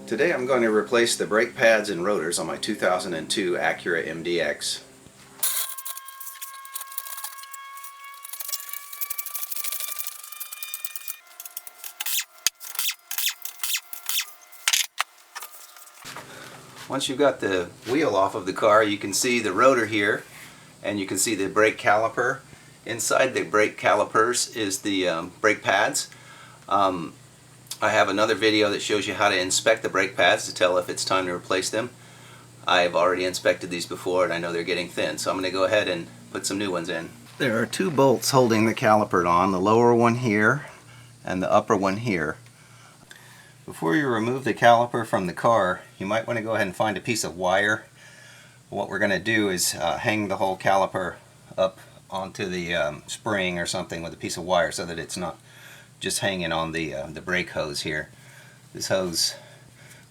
Today I'm going to replace the brake pads and rotors on my 2002 Acura MDX. Once you've got the wheel off of the car, you can see the rotor here and you can see the brake caliper. Inside the brake calipers is the brake pads. I have another video that shows you how to inspect the brake pads to tell if it's time to replace them. I've already inspected these before and I know they're getting thin, so I'm going to go ahead and put some new ones in. There are two bolts holding the caliper on, the lower one here and the upper one here. Before you remove the caliper from the car, you might want to go ahead and find a piece of wire. What we're going to do is hang the whole caliper up onto the spring or something with a piece of wire so that it's not just hanging on the brake hose here. This hose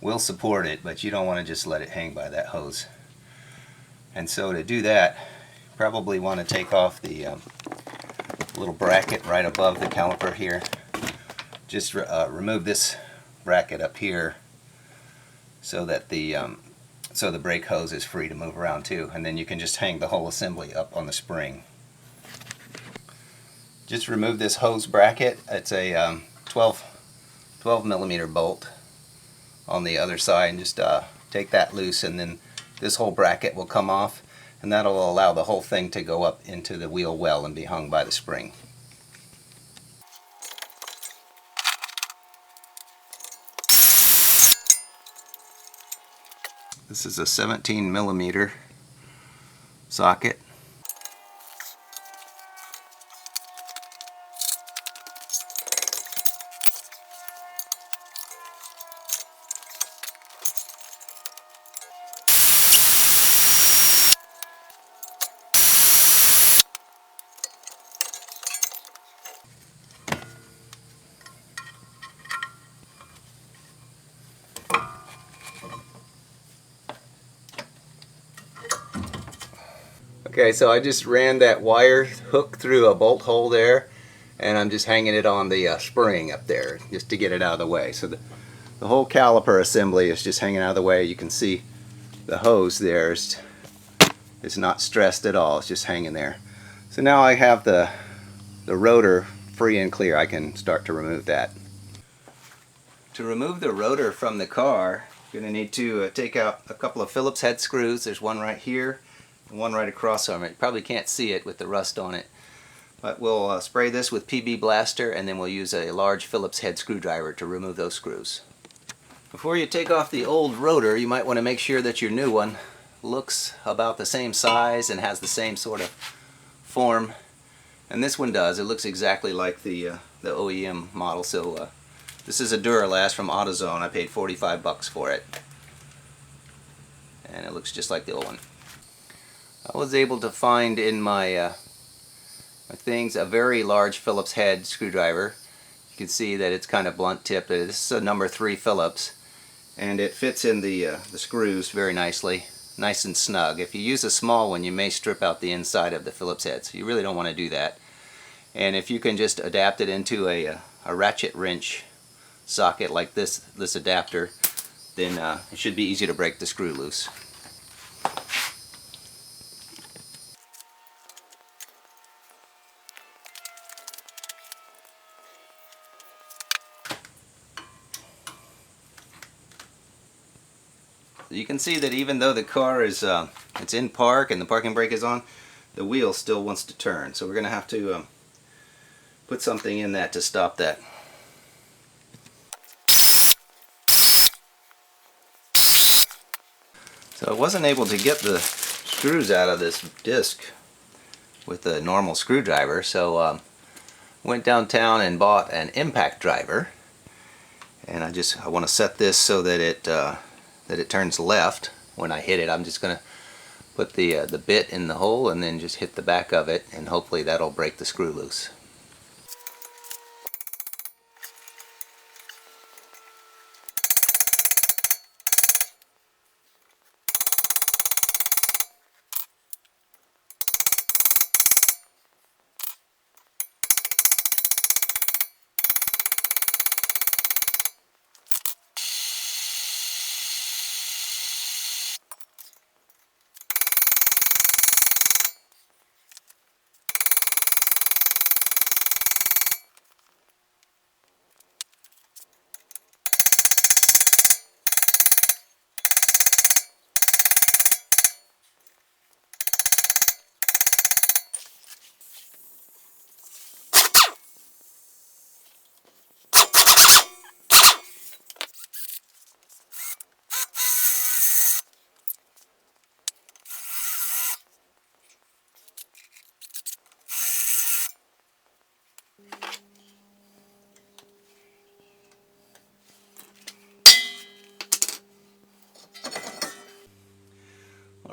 will support it, but you don't want to just let it hang by that hose. And so to do that, you probably want to take off the little bracket right above the caliper here. Just remove this bracket up here so that the brake hose is free to move around too, and then you can just hang the whole assembly up on the spring. Just remove this hose bracket. It's a 12 millimeter bolt on the other side, and just take that loose, and then this whole bracket will come off, and that'll allow the whole thing to go up into the wheel well and be hung by the spring. This is a 17 millimeter socket. Okay, so I just ran that wire hook through a bolt hole there, and I'm just hanging it on the spring up there just to get it out of the way. So the whole caliper assembly is just hanging out of the way. You can see the hose there is not stressed at all. It's just hanging there. So now I have the rotor free and clear. I can start to remove that. To remove the rotor from the car, you're going to need to take out a couple of Phillips head screws. There's one right here and one right across from it. You probably can't see it with the rust on it, but we'll spray this with PB Blaster, and then we'll use a large Phillips head screwdriver to remove those screws. Before you take off the old rotor, you might want to make sure that your new one looks about the same size and has the same sort of form, and this one does. It looks exactly like the OEM model. So this is a Duralast from AutoZone. I paid 45 bucks for it, and it looks just like the old one. I was able to find in my things a very large Phillips head screwdriver. You can see that it's kind of blunt tipped. This is a number 3 Phillips, and it fits in the screws very nicely, nice and snug. If you use a small one, you may strip out the inside of the Phillips head, so you really don't want to do that. And if you can just adapt it into a ratchet wrench socket like this adapter, then it should be easy to break the screw loose. You can see that even though the car is it's in park and the parking brake is on, the wheel still wants to turn. So we're going to have to put something in that to stop that. So I wasn't able to get the screws out of this disc with a normal screwdriver, so went downtown and bought an impact driver, and I want to set this so that it turns left when I hit it. I'm just going to put the bit in the hole and then just hit the back of it, and hopefully that'll break the screw loose.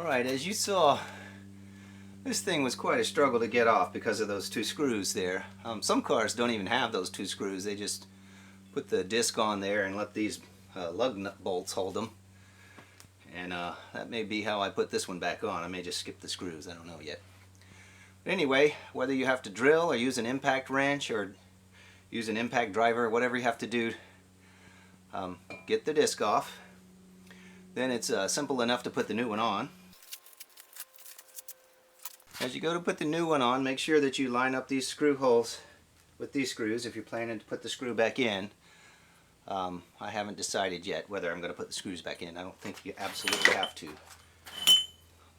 Alright, as you saw, this thing was quite a struggle to get off because of those two screws there. Some cars don't even have those two screws. They just put the disc on there and let these lug nut bolts hold them. And that may be how I put this one back on. I may just skip the screws. I don't know yet. But anyway, whether you have to drill or use an impact wrench or use an impact driver, whatever you have to do, get the disc off. Then it's simple enough to put the new one on. As you go to put the new one on, make sure that you line up these screw holes with these screws if you're planning to put the screw back in. I haven't decided yet whether I'm going to put the screws back in. I don't think you absolutely have to,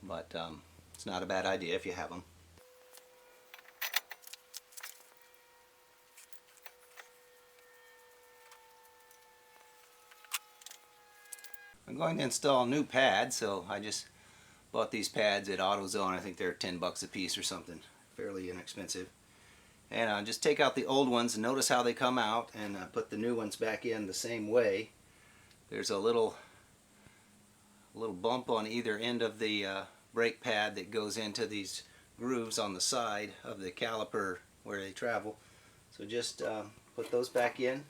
but it's not a bad idea if you have them. I'm going to install new pads, so I just bought these pads at AutoZone. I think they're 10 bucks a piece or something, fairly inexpensive. And just take out the old ones and notice how they come out, and put the new ones back in the same way. There's a little bump on either end of the brake pad that goes into these grooves on the side of the caliper where they travel. So just put those back in.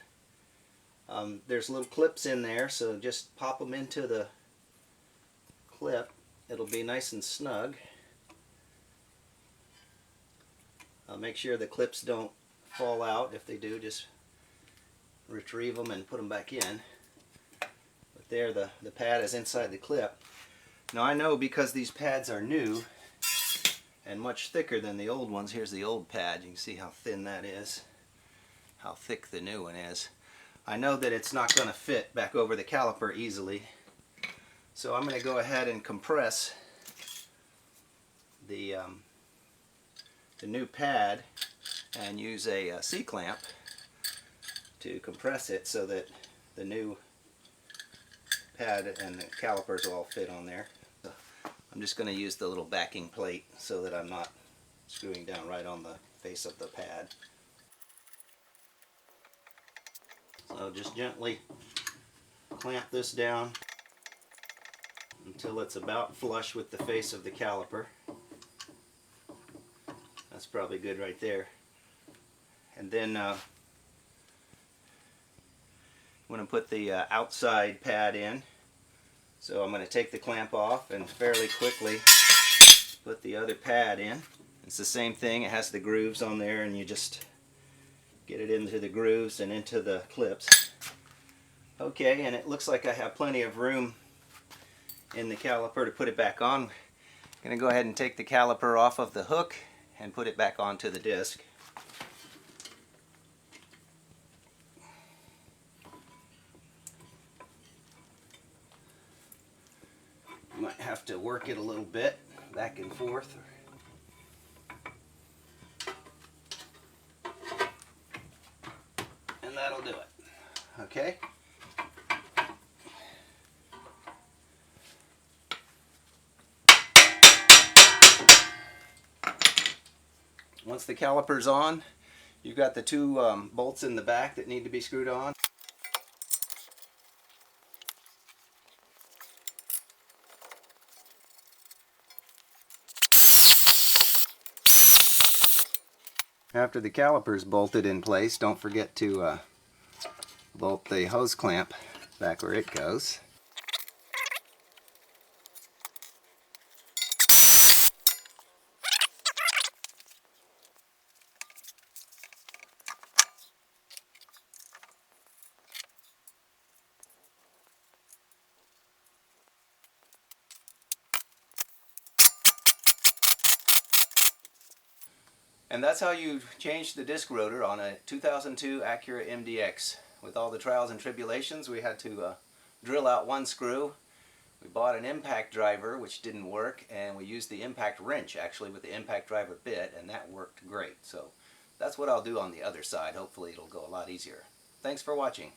There's little clips in there, so just pop them into the clip. It'll be nice and snug. Make sure the clips don't fall out. If they do, just retrieve them and put them back in. But there, the pad is inside the clip. Now I know because these pads are new and much thicker than the old ones. Here's the old pad. You can see how thin that is, how thick the new one is. I know that it's not going to fit back over the caliper easily. So I'm going to go ahead and compress the new pad and use a C-clamp to compress it so that the new pad and the calipers will all fit on there. So I'm just going to use the little backing plate so that I'm not screwing down right on the face of the pad. So just gently clamp this down until it's about flush with the face of the caliper. That's probably good right there. And then I'm going to put the outside pad in. So I'm going to take the clamp off and fairly quickly put the other pad in. It's the same thing. It has the grooves on there, and you just get it into the grooves and into the clips. Okay, and it looks like I have plenty of room in the caliper to put it back on. I'm going to go ahead and take the caliper off of the hook and put it back onto the disc. Might have to work it a little bit back and forth. And that'll do it. Okay? Once the caliper's on, you've got the two bolts in the back that need to be screwed on. After the caliper's bolted in place, don't forget to bolt the hose clamp back where it goes. And that's how you change the disc rotor on a 2002 Acura MDX. With all the trials and tribulations, we had to drill out one screw. We bought an impact driver, which didn't work, and we used the impact wrench actually with the impact driver bit, and that worked great. So that's what I'll do on the other side. Hopefully it'll go a lot easier. Thanks for watching.